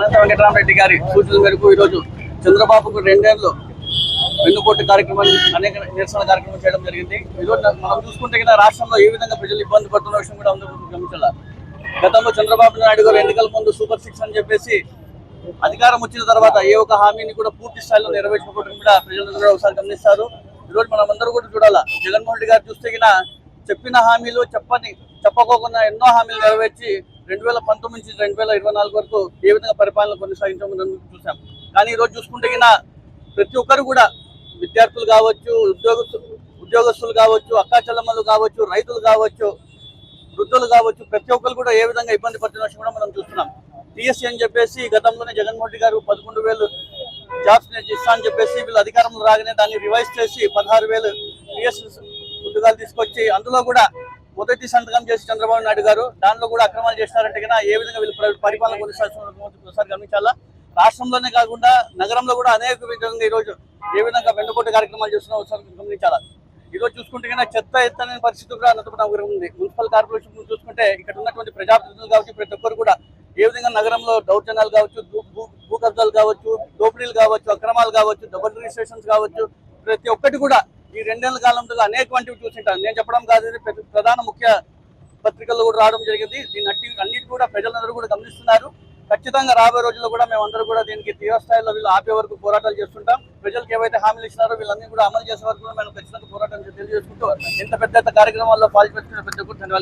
అనంత వెంకటరామరెడ్డి గారి సూచనల మేరకు ఈరోజు చంద్రబాబుకు 2 ఏళ్లు వెన్నుపోటు కార్యక్రమాలు అనేక నిరసన కార్యక్రమం చేయడం జరిగింది. ఈరోజు మనం చూసుకుంటే కదా రాష్ట్రంలో ఏ విధంగా ప్రజలు ఇబ్బంది పడుతున్న విషయం కూడా అందరూ గమనించాలి. గతంలో చంద్రబాబు నాయుడు గారు ఎన్నికల ముందు సూపర్ 6 అని చెప్పేసి అధికారం వచ్చిన తర్వాత ఏ ఒక్క హామీని కూడా పూర్తి స్థాయిలో నెరవేర్చుకోవడం కూడా ప్రజలందరూ కూడా ఒకసారి గమనిస్తారు. ఈరోజు మనం అందరూ కూడా చూడాలా, జగన్మోహన్ రెడ్డి గారు చూస్తే గిన చెప్పిన హామీలు చెప్పకోకుండా ఎన్నో హామీలు నెరవేర్చి 2019 నుంచి 2024 వరకు ఏ విధంగా పరిపాలన కొనసాగించడం చూసాం. కానీ ఈరోజు చూసుకుంటే గిన ప్రతి ఒక్కరు కూడా విద్యార్థులు కావచ్చు, ఉద్యోగస్తులు కావచ్చు, అక్కా చెల్లెమ్మలు కావచ్చు, రైతులు కావచ్చు, వృద్ధులు కావచ్చు, ప్రతి ఒక్కరు కూడా ఏ విధంగా ఇబ్బంది పడుతున్న విషయం కూడా మనం చూస్తున్నాం. టీఎస్సీ అని చెప్పేసి గతంలోనే జగన్మోహన్ రెడ్డి గారు 11,000 జాబ్స్ ఇస్తా అని చెప్పేసి వీళ్ళు అధికారంలో రాగానే దాన్ని రివైజ్ చేసి 16,000 టీఎస్సీ ఉద్యోగాలు తీసుకొచ్చి అందులో కూడా మొదటి సంతకం చేసి చంద్రబాబు నాయుడు గారు దానిలో కూడా అక్రమాలు చేస్తారంటే కన్నా ఏ విధంగా వీళ్ళు పరిపాలన కొనసాగుతున్నారు గమనించాలా. రాష్ట్రంలోనే కాకుండా నగరంలో కూడా అనేక విధంగా ఈరోజు ఏ విధంగా వెన్నుపోటు కార్యక్రమాలు చేస్తున్నా ఒకసారి గమనించాలా. ఈరోజు చూసుకుంటే కన్నా చెత్త ఎత్తనే పరిస్థితి కూడా అనంతపురం ఉంది. మున్సిపల్ కార్పొరేషన్ చూసుకుంటే ఇక్కడ ఉన్నటువంటి ప్రజాప్రతినిధులు కావచ్చు, ప్రతి ఒక్కరు కూడా ఏ విధంగా నగరంలో దౌర్జన్యాలు కావచ్చు, భూ కబ్జాలు కావచ్చు, దోపిడీలు కావచ్చు, అక్రమాలు కావచ్చు, డబుల్ రిజిస్ట్రేషన్స్ కావచ్చు, ప్రతి ఒక్కటి కూడా ఈ 2 ఏళ్ల కాలంలో అనేకవంటివి చూసింటాను. నేను చెప్పడం కాదు, ప్రధాన ముఖ్య పత్రికల్లో కూడా రావడం జరిగింది. దీన్ని అన్నిటి కూడా ప్రజలందరూ కూడా గమనిస్తున్నారు. ఖచ్చితంగా రాబోయే రోజుల్లో కూడా మేమందరూ కూడా దీనికి తీవ్రస్థాయిలో వీళ్ళు ఆపే వరకు పోరాటాలు చేస్తుంటాం. ప్రజలకు ఏవైతే హామీలు ఇస్తున్నారో వీళ్ళన్నీ కూడా అమలు చేసే వరకు మేము ఖచ్చితంగా పోరాటం తెలియజేసుకుంటూ ఇంత పెద్ద కార్యక్రమాల్లో పాల్పంచుకున్న ప్రతి ఒక్కరు ధన్యవాదాలు.